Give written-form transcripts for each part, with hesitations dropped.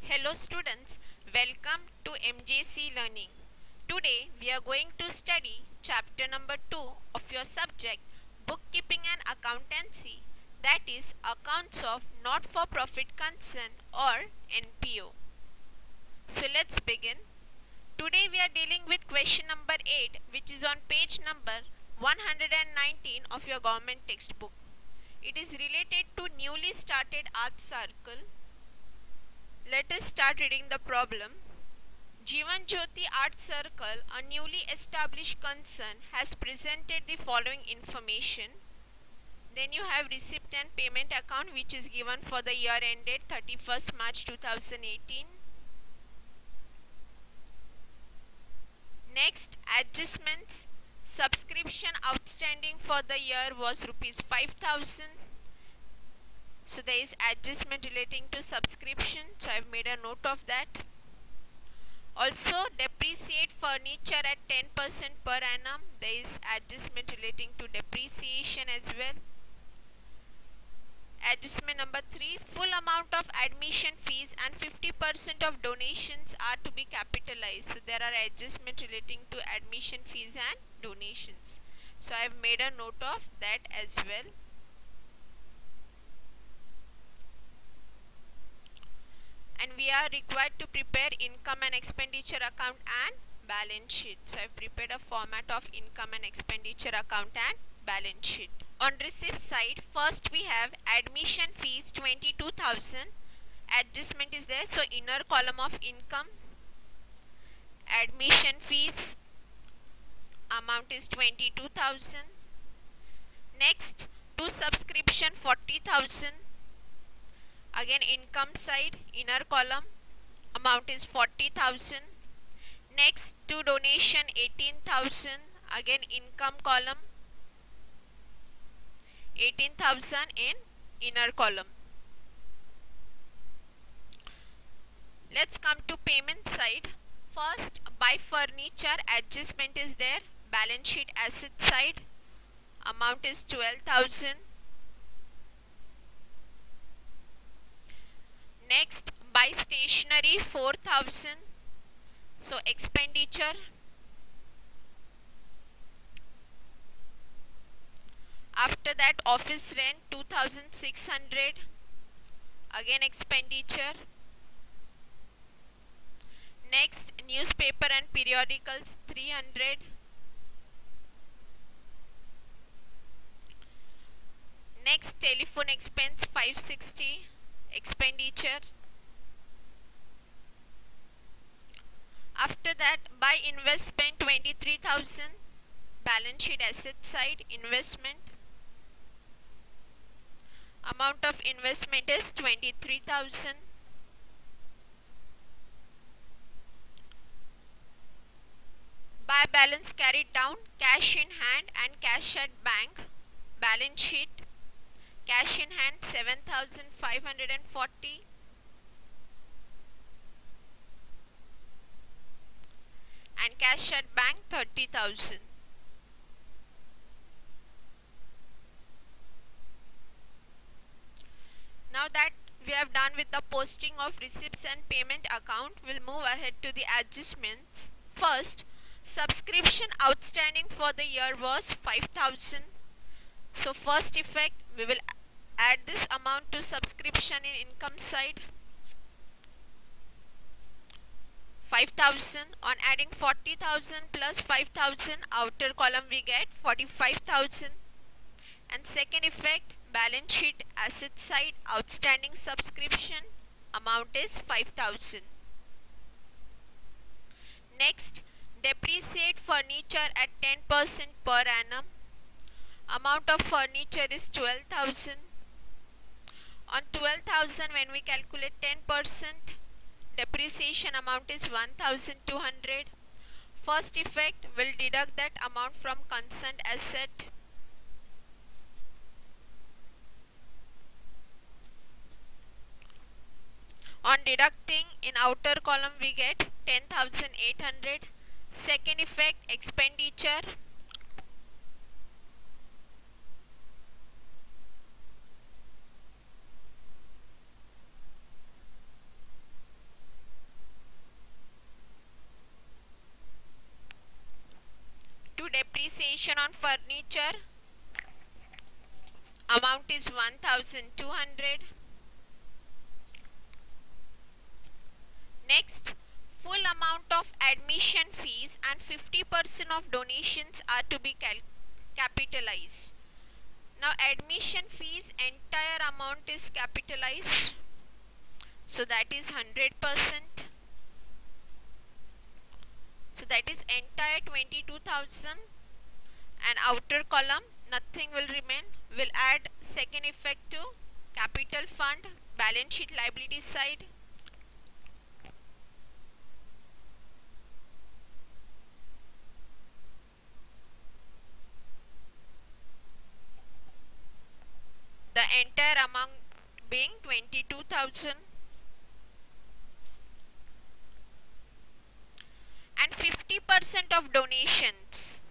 Hello students, welcome to MJC Learning. Today we are going to study chapter number 2 of your subject Bookkeeping and Accountancy, that is Accounts of Not-for-Profit Concern or NPO. So let's begin. Today we are dealing with question number 8, which is on page number 119 of your government textbook. It is related to newly started art circle. Let us start reading the problem. Jeevan Jyoti Art Circle, a newly established concern, has presented the following information. Then you have receipt and payment account, which is given for the year ended 31st March 2018. Next, adjustments. Subscription outstanding for the year was rupees 5,000. So there is adjustment relating to subscription. So I have made a note of that. Also, depreciate furniture at 10% per annum. There is adjustment relating to depreciation as well. Adjustment number 3, full amount of admission fees and 50% of donations are to be capitalized. So there are adjustment relating to admission fees and donations. So I have made a note of that as well. And we are required to prepare income and expenditure account and balance sheet. So I have prepared a format of income and expenditure account and balance sheet. On receipt side, first we have admission fees 22,000. Adjustment is there, so inner column of income, admission fees amount is 22,000. Next, to subscription 40,000. Again income side, inner column, amount is 40,000. Next, to donation 18,000. Again income column, 18,000 in inner column. Let's come to payment side. First, buy furniture, adjustment is there. Balance sheet asset side, amount is 12,000. Next, buy stationery 4,000. So expenditure. After that, office rent 2,600. Again expenditure. Next, newspaper and periodicals 300. Next, telephone expense 560. Expenditure. After that, buy investment 23,000. Balance sheet asset side, investment. Amount of investment is 23,000. Buy balance carried down, cash in hand and cash at bank. Balance sheet, cash in hand 7,540. And cash at bank 30,000. Now that we have done with the posting of receipts and payment account, we'll move ahead to the adjustments. First, subscription outstanding for the year was 5,000. So first effect, we will add this amount to subscription in income side. 5,000. On adding 40,000 plus 5,000, outer column we get 45,000. And second effect, balance sheet asset side, outstanding subscription amount is 5,000. Next, depreciate furniture at 10% per annum. Amount of furniture is 12,000. On 12,000, when we calculate 10%, depreciation amount is 1,200. First effect, will deduct that amount from concerned asset. On deducting, in outer column we get 10,800. Second effect, expenditure. admission on furniture, amount is 1200. Next, full amount of admission fees and 50% of donations are to be capitalized. Now admission fees entire amount is capitalized, so that is 100%. So that is entire 22,000, and outer column nothing will remain. We'll add second effect to capital fund, balance sheet liability side. The entire amount being 22,000, and 50% of donations.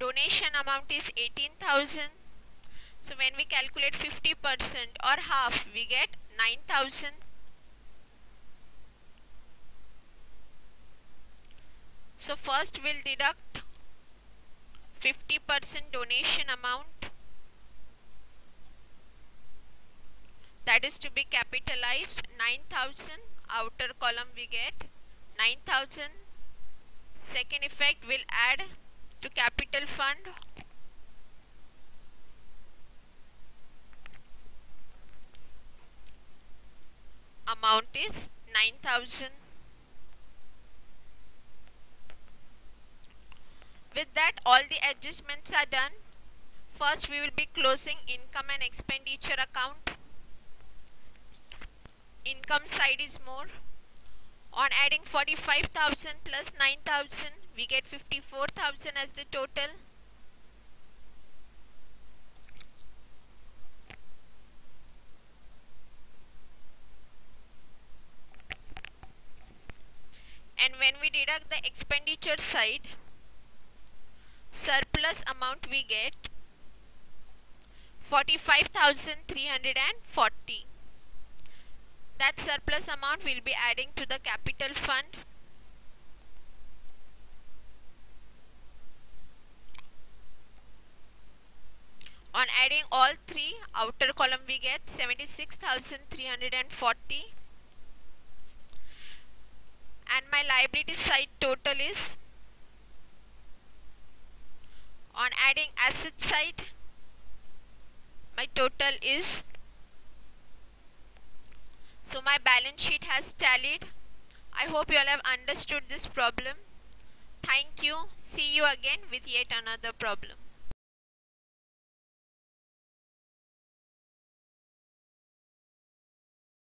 Donation amount is 18,000. So when we calculate 50% or half, we get 9,000. So first we'll deduct 50% donation amount, that is to be capitalized, 9,000. Outer column we get 9,000. Second effect will add to capital fund, amount is 9,000. With that, all the adjustments are done. First we will be closing income and expenditure account. Income side is more. On adding 45,000 plus 9,000, we get 54,000 as the total. And when we deduct the expenditure side, surplus amount we get 45,340. That surplus amount will be adding to the capital fund. On adding all three, outer column we get 76,340. And my liability side total is, on adding asset side, my total is. So my balance sheet has tallied. I hope you all have understood this problem. Thank you. See you again with yet another problem.